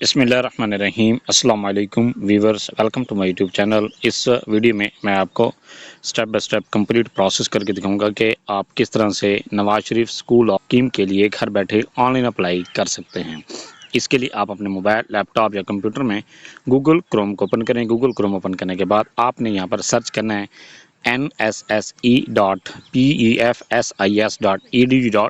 बिस्मिल्लाहिर्रहमानिर्रहीम अस्सलाम वालेकुम viewers, welcome to my YouTube channel. इस वीडियो में मैं आपको step by step complete process करके दिखाऊंगा कि आप किस तरह से Nawaz Sharif school of scheme के लिए घर बैठे ऑनलाइन अप्लाई कर सकते हैं। इसके लिए आप अपने मोबाइल, लैपटॉप या कंप्यूटर में गूगल क्रोम को ओपन करें। गूगल क्रोम ओपन करने के बाद आपने यहाँ पर सर्च करना है nsse.pefsis.edu।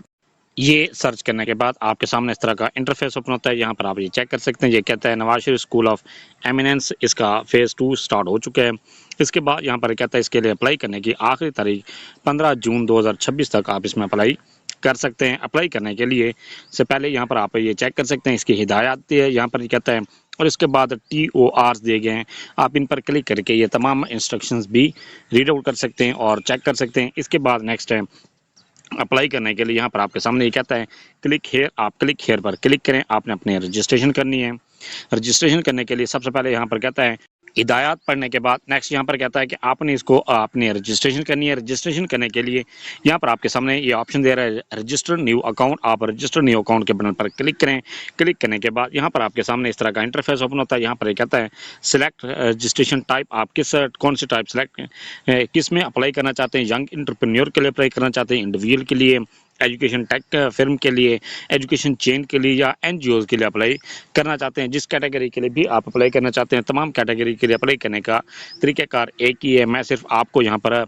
ये सर्च करने के बाद आपके सामने इस तरह का इंटरफेस ओपन होता है। यहाँ पर आप ये चेक कर सकते हैं, ये कहता है Nawaz Sharif school of eminence, इसका फेज़ 2 स्टार्ट हो चुका है। इसके बाद यहाँ पर कहता है इसके लिए अप्लाई करने की आखिरी तारीख 15 जून 2026 तक आप इसमें अप्लाई कर सकते हैं। अप्लाई करने के लिए से पहले यहाँ पर आप ये चेक कर सकते हैं, इसकी हिदायत है यहाँ पर कहता है, और इसके बाद TORs दिए गए हैं। आप इन पर क्लिक करके ये तमाम इंस्ट्रक्शंस भी रीड आउट कर सकते हैं और चेक कर सकते हैं। इसके बाद नेक्स्ट है अप्लाई करने के लिए यहाँ पर आपके सामने ये कहता है क्लिक हेयर। आप क्लिक हेयर पर क्लिक करें। आपने अपनी रजिस्ट्रेशन करनी है। रजिस्ट्रेशन करने के लिए सबसे पहले यहाँ पर कहता है हिदायत पढ़ने के बाद नेक्स्ट यहाँ पर कहता है कि आपने इसको आपने रजिस्ट्रेशन करनी है। रजिस्ट्रेशन करने के लिए यहाँ पर आपके सामने ये ऑप्शन दे रहा है रजिस्टर न्यू अकाउंट। आप रजिस्टर न्यू अकाउंट के बटन पर क्लिक करें। क्लिक करने के बाद यहाँ पर आपके सामने इस तरह का इंटरफेस ओपन होता है। यहाँ पर ये कहता है सिलेक्ट रजिस्ट्रेशन टाइप। आप कौन सी टाइप सेलेक्ट किस में अप्लाई करना चाहते हैं। यंग इंटरप्रेन्योर के लिए अप्लाई करना चाहते हैं, इंडिविजुअल के लिए, एजुकेशन टेक फिल्म के लिए, एजुकेशन चेन के लिए, या NGOs के लिए अप्लाई करना चाहते हैं। जिस कैटेगरी के लिए भी आप अप्लाई करना चाहते हैं, तमाम कैटेगरी के लिए अप्लाई करने का तरीक़ाकार एक ही है। मैं सिर्फ आपको यहाँ पर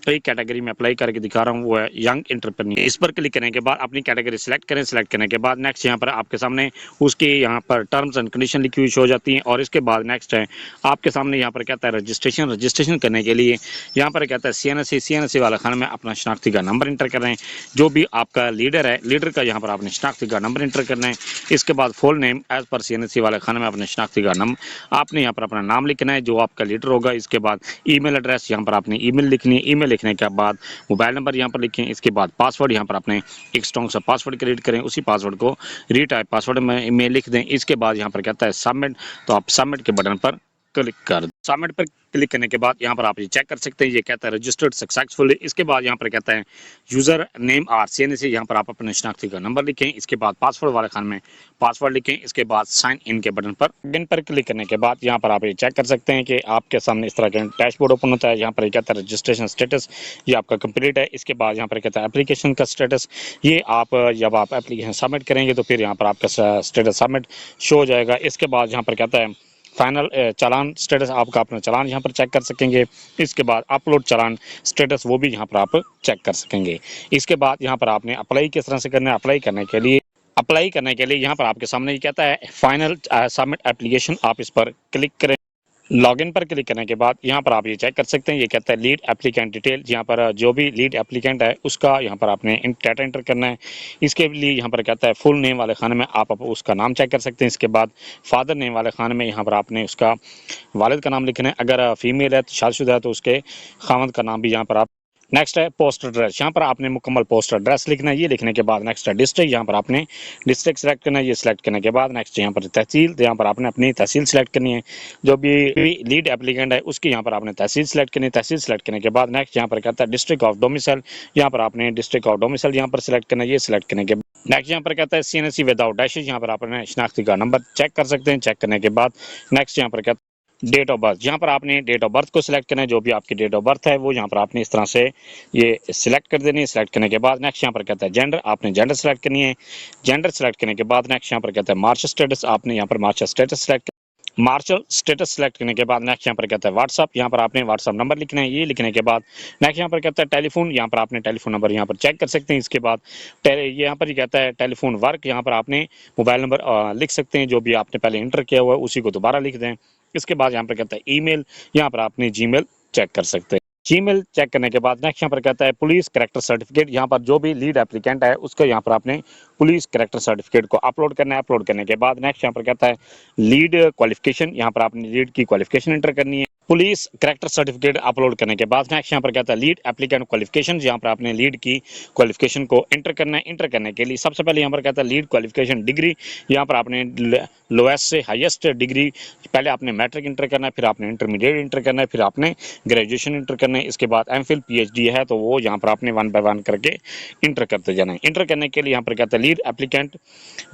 कई कैटेगरी में अप्लाई करके दिखा रहा हूँ, वो है यंग एंटरप्रेन्योर। इस पर क्लिक करने के बाद अपनी कैटेगरी सेलेक्ट करें। सेलेक्ट करने के बाद नेक्स्ट यहाँ पर आपके सामने उसकी यहाँ पर टर्म्स एंड कंडीशन लिखी हुई शो हो जाती हैं। और इसके बाद नेक्स्ट है आपके सामने यहाँ पर कहता है रजिस्ट्रेशन। रजिस्ट्रेशन करने के लिए यहाँ पर कहता है CNSE वाला खाना में अपना शनाख्ती का नंबर इंटर कर रहे हैं। जो भी आपका लीडर है, लीडर का यहाँ पर आपने शनाख्ती का नंबर इंटर करना है। इसके बाद फुल नेम एज पर CNSE वाले खाने में अपने शनाख्ती का नंबर आपने यहाँ पर अपना नाम लिखना है जो आपका लीडर होगा। इसके बाद ईमेल एड्रेस यहाँ पर आपने ईमेल लिखनी है। ईमेल लिखने के बाद मोबाइल नंबर यहाँ पर लिखें। इसके बाद पासवर्ड यहाँ पर आपने एक स्ट्रॉन्ग सा पासवर्ड क्रिएट करें। उसी पासवर्ड को रीटाइप पासवर्ड में लिख दें। इसके बाद यहाँ पर कहता है सबमिट, तो आप सबमिट के बटन पर क्लिक कर दें। सबमिट पर क्लिक करने के बाद यहाँ पर आप ये चेक कर सकते हैं, ये कहता है रजिस्टर्ड सक्सेसफुली। इसके बाद यहाँ पर कहता है यूजर नेम आर CNSE, यहाँ पर आप अपने शनाख्ती का नंबर लिखें। इसके बाद पासवर्ड वाले खाने में पासवर्ड लिखें। इसके बाद साइन इन के बटन पर क्लिक करने के बाद यहाँ पर आप ये चेक कर सकते हैं कि आपके सामने इस तरह का डैशबोर्ड ओपन होता है। यहाँ पर कहता है रजिस्ट्रेशन स्टेटस, ये आपका कंप्लीट है। इसके बाद यहाँ पर कहता है एप्लीकेशन का स्टेटस, ये आप जब आप एप्लीकेशन सबमिट करेंगे तो फिर यहाँ पर आपका स्टेटस सबमिट शो हो जाएगा। इसके बाद यहाँ पर कहता है फाइनल चालान स्टेटस, आपका अपना चालान यहाँ पर चेक कर सकेंगे। इसके बाद अपलोड चालान स्टेटस, वो भी यहाँ पर आप चेक कर सकेंगे। इसके बाद यहाँ पर आपने अप्लाई किस तरह से करना है। अप्लाई करने के लिए यहाँ पर आपके सामने ये कहता है फाइनल सबमिट एप्लीकेशन। आप इस पर क्लिक करें। लॉगिन पर क्लिक करने के बाद यहाँ पर आप ये चेक कर सकते हैं, ये कहता है लीड एप्लीकेंट डिटेल। यहाँ पर जो भी लीड एप्लीकेंट है उसका यहाँ पर आपने डाटा एंटर करना है। इसके लिए यहाँ पर कहता है फुल नेम वाले खाने में आप उसका नाम चेक कर सकते हैं। इसके बाद फादर नेम वाले खाने में यहाँ पर आपने उसका वालिद का नाम लिखना है। अगर फीमेल है तो शादीशुदा है तो उसके खावंद का नाम भी यहाँ पर आप। नेक्स्ट है पोस्ट एड्रेस, यहाँ पर आपने मुकम्मल पोस्ट एड्रेस लिखना है। ये लिखने के बाद नेक्स्ट है डिस्ट्रिक्ट, यहाँ पर आपने डिस्ट्रिक्ट सेलेक्ट करना है। ये सिलेक्ट करने के बाद नेक्स्ट यहाँ पर तहसील, तो यहाँ पर आपने अपनी तहसील सेलेक्ट करनी है। जो भी लीड एप्लीकेंट है उसकी यहाँ पर आपने तहसील सेलेक्ट करनी है। तहसील सेलेक्ट करने के बाद नेक्स्ट यहाँ पर कहता है डिस्ट्रिक्ट ऑफ डोमिसाइल, यहाँ पर आपने डिस्ट्रिक्ट ऑफ डोमिसाइल यहाँ पर सिलेक्ट करना है। ये सिलेक्ट करने के बाद नेक्स्ट यहाँ पर कहता है CNSE विदाउट डैशेज, यहाँ पर आपने शनाख्ती का नंबर चेक कर सकते हैं। चेक करने के बाद नेक्स्ट यहाँ पर कहता है डेट ऑफ बर्थ, यहाँ पर आपने डेट ऑफ बर्थ को सिलेक्ट करना है। जो भी आपकी डेट ऑफ बर्थ है वो यहाँ पर आपने इस तरह से ये सिलेक्ट कर देनी है। सिलेक्ट करने के बाद नेक्स्ट यहाँ पर कहता है जेंडर, आपने जेंडर सेलेक्ट करनी है। जेंडर सेलेक्ट करने के बाद नेक्स्ट यहाँ पर कहता है मार्शल स्टेटस, आपने यहाँ पर मार्शल स्टेटस सेलेक्ट करने के बाद नेक्स्ट यहाँ पर कहता है व्हाट्सअप, यहाँ पर आपने व्हाट्सअप नंबर लिखना है। ये लिखने के बाद नेक्स्ट यहाँ पर कहता है टेलीफोन, यहाँ पर आपने टेलीफोन नंबर यहाँ पर चेक कर सकते हैं। इसके बाद यहाँ पर कहता है टेलीफोन वर्क, यहाँ पर आपने मोबाइल नंबर लिख सकते हैं। जो भी आपने पहले इंटर किया हुआ है उसी को दोबारा लिख दें। इसके बाद यहाँ पर कहता है ईमेल, यहाँ पर आपने जीमेल चेक कर सकते हैं। जीमेल चेक करने के बाद नेक्स्ट यहाँ पर कहता है पुलिस कैरेक्टर सर्टिफिकेट, यहाँ पर जो भी लीड एप्लीकेंट है उसको यहाँ पर आपने पुलिस कैरेक्टर सर्टिफिकेट को अपलोड करना है। अपलोड करने के बाद नेक्स्ट यहाँ पर कहता है लीड क्वालिफिकेशन, यहाँ पर आपने लीड की क्वालिफिकेशन एंटर करनी है। पुलिस करैक्टर सर्टिफिकेट अपलोड करने के बाद नेक्स्ट यहाँ पर कहता है लीड एप्लीकेंट क्वालिफिकेशन, यहाँ पर आपने लीड की क्वालिफिकेशन को एंटर करना है। एंटर करने के लिए सबसे पहले यहाँ पर कहता है लीड क्वालिफिकेशन डिग्री, यहाँ पर आपने लोएस्ट से हाईएस्ट डिग्री, पहले आपने मैट्रिक इंटर करना है, फिर आपने इंटरमीडिएट इंटर करना है, फिर आपने ग्रेजुएशन इंटर करना है। इसके बाद एमफिल पीएचडी है तो वो यहाँ पर आपने 1 बाय 1 करके इंटर करते जाना है। इंटर करने के लिए यहाँ पर कहता है लीड एप्लीकेंट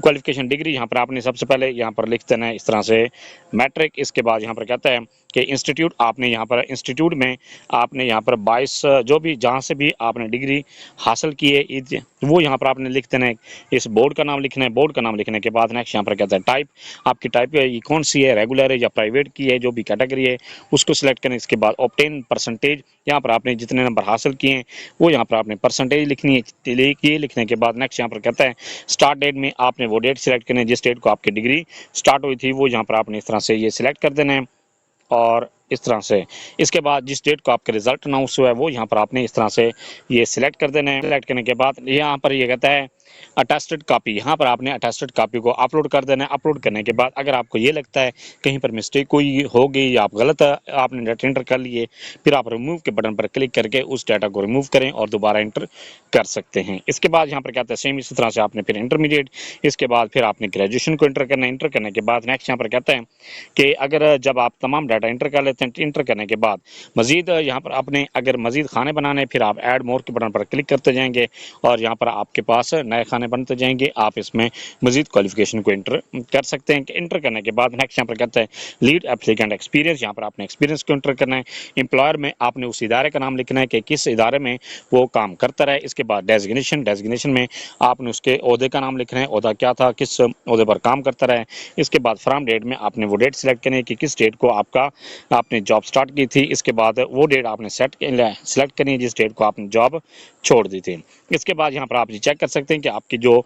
क्वालिफिकेशन डिग्री, यहाँ पर आपने सबसे पहले यहाँ पर लिख देना है इस तरह से मैट्रिक। इसके बाद यहाँ पर कहता है कि इंस्टीट्यूट, आपने यहाँ पर इंस्टीट्यूट में आपने यहाँ पर 22 जो भी जहाँ से भी आपने डिग्री हासिल की है वो यहाँ पर आपने लिख देना है। इस बोर्ड का नाम लिखना है। बोर्ड का नाम लिखने के बाद नेक्स्ट यहाँ पर कहता है टाइप, आपकी टाइप ये कौन सी है, रेगुलर है या प्राइवेट की है, जो भी कैटेगरी है उसको सिलेक्ट करें। इसके बाद ऑब्टेन परसेंटेज, यहाँ पर आपने जितने नंबर हासिल किए हैं वो यहाँ पर आपने परसेंटेज लिखनी है। ये लिखने के बाद नेक्स्ट यहाँ पर कहता है स्टार्ट डेट में आपने वो डेट सिलेक्ट करनी है जिस डेट को आपकी डिग्री स्टार्ट हुई थी, वो यहाँ पर आपने इस तरह से ये सिलेक्ट कर देना है और इस तरह से। इसके बाद जिस डेट को आपका रिजल्ट अनाउंस हुआ है वो यहाँ पर आपने इस तरह से ये सिलेक्ट कर देना है। सिलेक्ट करने के बाद यहाँ पर ये कहता है अटेस्टेड कॉपी, यहाँ पर आपने अटेस्टेड कॉपी को अपलोड कर देना है। अपलोड करने के बाद अगर आपको ये लगता है कहीं पर मिस्टेक कोई हो गई या आप गलत आपने डाटा एंटर कर लिए, फिर आप रिमूव के बटन पर क्लिक करके उस डाटा को रिमूव करें और दोबारा एंटर कर सकते हैं। इसके बाद यहाँ पर कहता है सेम इसी तरह से आपने फिर इंटरमीडिएट, इसके बाद फिर आपने ग्रेजुएशन को एंटर करना है। एंटर करने के बाद नेक्स्ट यहाँ पर कहता है कि अगर जब आप तमाम डाटा एंटर कर लेते हैं, एंटर करने के बाद मजीद यहाँ पर आपने अगर मजीद खाने बनाने, फिर आप ऐड मोर के बटन पर क्लिक करते जाएंगे और यहाँ पर आपके पास नए खाने बनते जाएंगे। आप इसमें मजीद क्वालिफिकेशन को एंटर कर सकते हैं। एंटर करने के बाद नेक्स्ट यहाँ पर कहता है लीड एप्लीकेंट एक्सपीरियंस, यहाँ पर आपने एक्सपीरियंस को एंटर करना है। एम्प्लॉयर में आपने उस इदारे का नाम लिखना है कि किस इदारे में वो काम करता रहे। इसके बाद डेजिग्नेशन, डेजिग्नेशन में आपने उसके ओहदे का नाम लिखना है, ओहदा क्या था, किस ओहदे पर काम करता रहे। इसके बाद फ्रॉम डेट में आपने वो डेट सिलेक्ट करनी है कि किस डेट को आपने जॉब स्टार्ट की थी। इसके बाद वो डेट आपने सिलेक्ट करनी है जिस डेट को आपने जॉब छोड़ दी थी। इसके बाद यहाँ पर आप चेक कर सकते हैं कि आपकी जो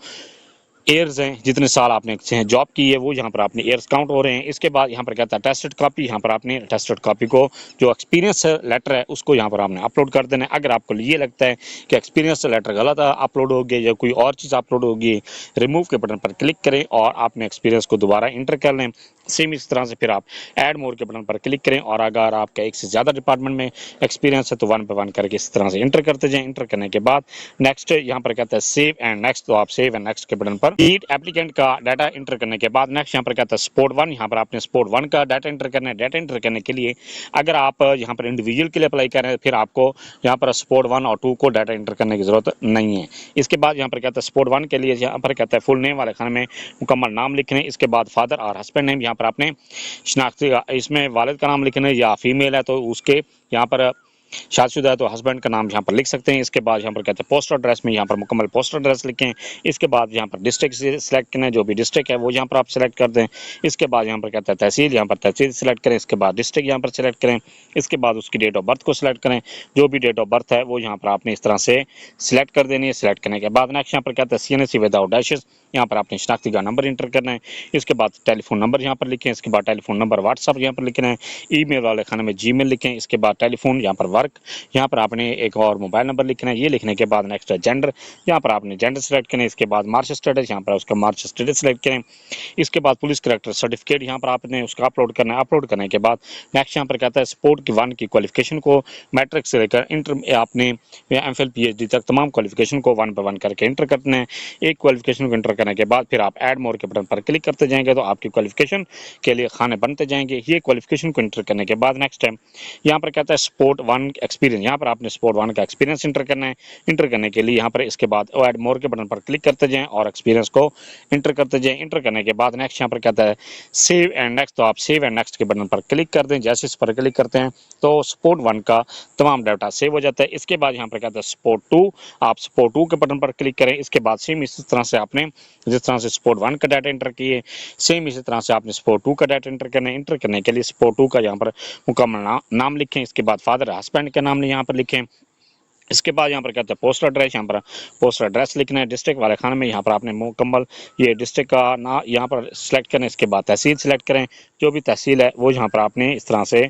ईयर्स हैं, जितने साल आपने जॉब की है वो यहाँ पर आपने ईयर्स काउंट हो रहे हैं। इसके बाद यहाँ पर कहता है टेस्टेड कॉपी, यहाँ पर आपने टेस्टेड कॉपी को जो एक्सपीरियंस लेटर है उसको यहाँ पर आपने अपलोड कर देना है। अगर आपको ये लगता है कि एक्सपीरियंस लेटर गलत अपलोड हो गया या कोई और चीज़ अपलोड होगी, रिमूव के बटन पर क्लिक करें और आपने एक्सपीरियंस को दोबारा इंटर कर लें। सेम इस तरह से फिर आप ऐड मोर के बटन पर क्लिक करें और अगर आपका एक से ज़्यादा डिपार्टमेंट में एक्सपीरियंस है तो 1 बाय 1 करके इस तरह से इंटर करते जाएं। इंटर करने के बाद नेक्स्ट यहाँ पर कहता है सेव एंड नेक्स्ट, तो आप सेव एंड नेक्स्ट के बटन पर लीड एप्लीकेंट का डाटा इंटर करने के बाद नेक्स्ट यहाँ पर कहता है स्पोर्ट 1, यहाँ पर आपने स्पोर्ट 1 का डाटा इंटर करना है। डाटा इंटर करने के लिए अगर आप यहाँ पर इंडिविजुअल के लिए अप्लाई कर रहे हैं फिर आपको यहाँ पर स्पोर्ट 1 और 2 को डाटा इंटर करने की जरूरत नहीं है। इसके बाद यहाँ पर कहता है स्पोर्ट 1 के लिए यहाँ पर कहता है फुल नेम वाले खाने में मुकम्मल नाम लिखने। इसके बाद फादर और हस्बैंड नेम, यहाँ पर आपने शनाख्ती इसमें वालिद का नाम लिखना है या फीमेल है तो उसके यहाँ पर शादीशुदा है तो हस्बैंड का नाम यहाँ पर लिख सकते हैं। इसके बाद यहाँ पर कहते हैं पोस्टल एड्रेस में यहाँ पर मुकम्मल पोस्टल एड्रेस लिखें। इसके बाद यहाँ पर डिस्ट्रिक्ट सिलेक्ट करना है, जो भी डिस्ट्रिक्ट है वो यहाँ पर आप सिलेक्ट कर दें। इसके बाद यहाँ पर कहता है तहसील, यहाँ पर तहसील सिलेक्ट करें। इसके बाद डिस्ट्रिक्ट यहाँ पर सिलेक्ट करें। इसके बाद उसकी डेट ऑफ बर्थ को सिलेक्ट करें, जो भी डेट ऑफ बर्थ है वो यहाँ पर आपने इस तरह से सिलेक्ट कर देनी है। सिलेक्ट करने के बाद नेक्स्ट यहाँ पर कहता है CNC विदाउट डैशेस, यहाँ पर आपने शनाख्ती का नंबर इंटर करना है। इसके बाद टेलीफोन नंबर यहाँ पर लिखें। इसके बाद टेलीफोन नंबर व्हाट्सअप यहाँ पर लिखना है। ईमेल वाले खाने में जीमेल लिखें। इसके बाद टेलीफोन, यहाँ पर वर्क, यहाँ पर आपने एक और मोबाइल नंबर लिखना है। ये लिखने के बाद नेक्स्ट है जेंडर, यहाँ पर आपने जेंडर सेलेक्ट करें। इसके बाद मार्च स्टेटस, यहाँ पर उसका मार्च स्टेटस सेलेक्ट करें। इसके बाद पुलिस करैक्टर सर्टिफिकेट यहाँ पर आपने उसका अपलोड करना है। अपलोड करने के बाद नेक्स्ट यहाँ पर कहता है स्पोर्ट की 1 की क्वालिफिकेशन को मैट्रिक से लेकर इंटर आपने MPhil PhD तक तमाम क्वालिफिकेशन को 1 बाय 1 करके इंटर करना है। एक क्वालिफिकेशन को इंटर करने के बाद फिर आप ऐड मोर के बटन पर क्लिक करते जाएंगे तो आपकी क्वालिफिकेशन के लिए खाने बनते जाएंगे। ये क्वालिफिकेशन को इंटर करने के बाद नेक्स्ट टाइम यहाँ पर कहता है स्पोर्ट 1 एक्सपीरियंस, यहाँ पर आपने स्पोर्ट 1 का एक्सपीरियंस इंटर करना है। इंटर करने के लिए यहाँ पर इसके बाद ऐड मोर के बटन पर क्लिक करते जाएं और एक्सपीरियंस को इंटर करते जाएं। इंटर करने के बाद नेक्स्ट यहाँ पर कहता है सेव एंड नेक्स्ट, तो आप सेव एंड नेक्स्ट के बटन पर क्लिक कर दें। जैसे इस पर क्लिक करते हैं तो स्पोर्ट 1 का तमाम डाटा सेव हो जाता है। इसके बाद यहाँ पर कहता है स्पोर्ट 2, आप स्पोर्ट 2 के बटन पर क्लिक करें। इसके बाद सेम इसी तरह से आपने जिस तरह से स्पोर्ट 1 का डाटा एंटर किए सेम इसी तरह से आपने स्पोर्ट 2 का डाटा एंटर करना है। इंटर करने के लिए स्पोर्ट 2 का यहाँ पर मुकम्मल नाम लिखें। इसके बाद फादर हस्बैंड का नाम यहाँ पर लिखें। इसके बाद यहाँ पर कहते हैं पोस्टल एड्रेस, यहाँ पर पोस्टल एड्रेस लिखना है। डिस्ट्रिक्ट वाले खाने में यहाँ पर आपने मुकम्मल ये डिस्ट्रिक्ट का यहाँ पर सिलेक्ट करें। इसके बाद तहसील सिलेक्ट करें, जो भी तहसील है वो यहाँ पर आपने इस तरह से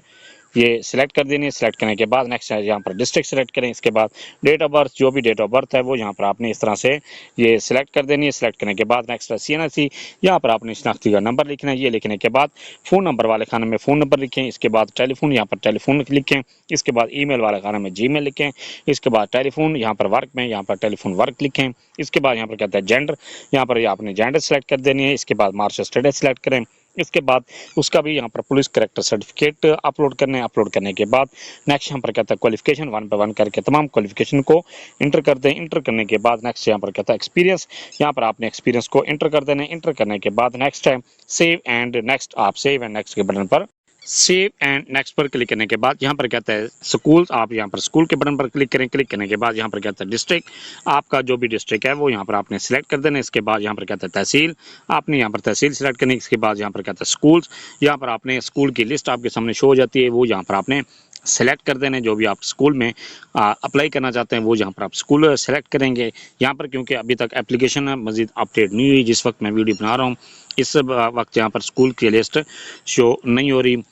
ये सिलेक्ट कर देनी है। सिलेक्ट करने के बाद नेक्स्ट है यहाँ पर डिस्ट्रिक्ट सेलेक्ट करें। इसके बाद डेट ऑफ बर्थ, जो भी डेट ऑफ बर्थ है वो यहाँ पर आपने इस तरह से ये सिलेक्ट कर देनी है। सिलेक्ट करने के बाद नेक्स्ट है CNC, यहाँ पर आपने शनाख्ती का नंबर लिखना है। ये लिखने के बाद फ़ोन नंबर वाले खाने में फ़ोन नंबर लिखें। इसके बाद टेलीफोन, यहाँ पर टेलीफोन लिखें। इसके बाद ईमेल वाले खाने में Gmail लिखें। इसके बाद टेलीफोन, यहाँ पर वर्क में यहाँ पर टेलीफोन वर्क लिखें। इसके बाद यहाँ पर कहता है जेंडर, यहाँ पर आपने जेंडर सेलेक्ट कर देनी है। इसके बाद मार्क्स स्टेटस सेलेक्ट करें। इसके बाद उसका भी यहाँ पर पुलिस करेक्टर सर्टिफिकेट अपलोड करने। अपलोड करने के बाद नेक्स्ट यहाँ पर कहता है क्वालिफिकेशन 1 पे 1 करके तमाम क्वालिफिकेशन को इंटर कर दें। इंटर करने के बाद नेक्स्ट यहाँ पर कहता है एक्सपीरियंस, यहाँ पर आपने एक्सपीरियंस को इंटर कर देना है। इंटर करने के बाद नेक्स्ट है सेव एंड नेक्स्ट, आप सेव एंड नेक्स्ट के बटन पर सेव एंड नेक्स्ट पर क्लिक करने के बाद यहाँ पर कहता है स्कूल, आप यहाँ पर स्कूल के बटन पर क्लिक करें। क्लिक करने के बाद यहाँ पर कहता है डिस्ट्रिक्ट, आपका जो भी डिस्ट्रिक्ट है वो यहाँ पर आपने सिलेक्ट कर देना है। इसके बाद यहाँ पर कहता है तहसील, आपने यहाँ पर तहसील सिलेक्ट करनी है। इसके बाद यहाँ पर कहता है स्कूल्स, यहाँ पर आपने स्कूल की लिस्ट आपके सामने शो हो जाती है, वो यहाँ पर आपने सेलेक्ट कर देने। जो भी आप स्कूल में अप्लाई करना चाहते हैं वो यहाँ पर आप स्कूल सेलेक्ट करेंगे। यहाँ पर क्योंकि अभी तक एप्लीकेशन मज़ीद अपडेट नहीं हुई, जिस वक्त मैं वीडियो बना रहा हूँ इस वक्त यहाँ पर स्कूल की लिस्ट शो नहीं हो रही।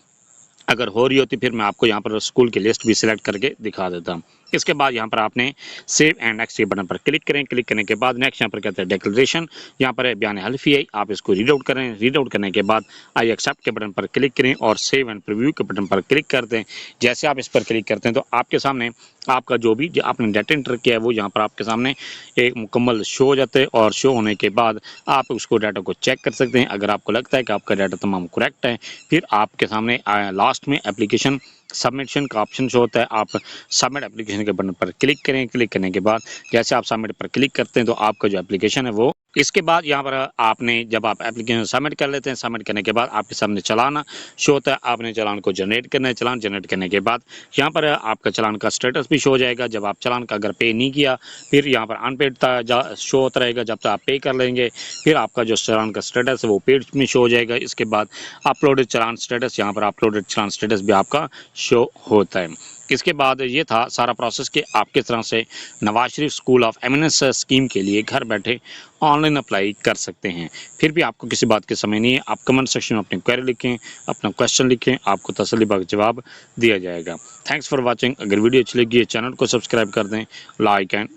अगर हो रही होती फिर मैं आपको यहाँ पर स्कूल की लिस्ट भी सिलेक्ट करके दिखा देता। इसके बाद यहाँ पर आपने सेव एंड नेक्स्ट के बटन पर क्लिक करें। क्लिक करने के बाद नेक्स्ट यहाँ पर कहते हैं डिक्लेरेशन, यहाँ पर है बयान हल्फी है, आप इसको रीड आउट करें। रीड आउट करने के बाद आई एक्सेप्ट के बटन पर क्लिक करें और सेव एंड प्रीव्यू के बटन पर क्लिक कर दें। जैसे आप इस पर क्लिक करते हैं तो आपके सामने आपका जो भी आपने डाटा एंटर किया है वो यहाँ पर आपके सामने एक मुकम्मल शो हो जाते हैं। और शो होने के बाद आप उसको डाटा को चेक कर सकते हैं। अगर आपको लगता है कि आपका डाटा तमाम करेक्ट है, फिर आपके सामने लास्ट में एप्लीकेशन सबमिशन का ऑप्शन शो होता है। आप सबमिट एप्लीकेशन के बटन पर क्लिक करें। क्लिक करने के बाद जैसे आप सबमिट पर क्लिक करते हैं तो आपका जो एप्लीकेशन है वो, इसके बाद यहाँ पर आपने जब आप एप्लीकेशन सबमिट कर लेते हैं, सबमिट करने के बाद आपके सामने चलान शो होता है। आपने चलान को जनरेट करना है। चलान जनरेट करने के बाद यहाँ पर आपका चलान का स्टेटस भी शो हो जाएगा। जब आप चलान का अगर पे नहीं किया फिर यहाँ पर अनपेड शो होता रहेगा। जब तक आप पे कर लेंगे फिर आपका जो चलान का स्टेटस है वो पेड में शो हो जाएगा। इसके बाद अपलोडेड चलान स्टेटस, यहाँ पर अपलोडेड चलान स्टेटस भी आपका शो होता है। इसके बाद ये था सारा प्रोसेस कि आप किस तरह से Nawaz Sharif school of eminence scheme के लिए घर बैठे ऑनलाइन अप्लाई कर सकते हैं। फिर भी आपको किसी बात की समझ नहीं है, आप कमेंट सेक्शन में अपनी क्वेरी लिखें, अपना क्वेश्चन लिखें, आपको तसल्ली बख्श जवाब दिया जाएगा। Thanks for watching. अगर वीडियो अच्छी लगी है चैनल को सब्सक्राइब कर दें, लाइक एंड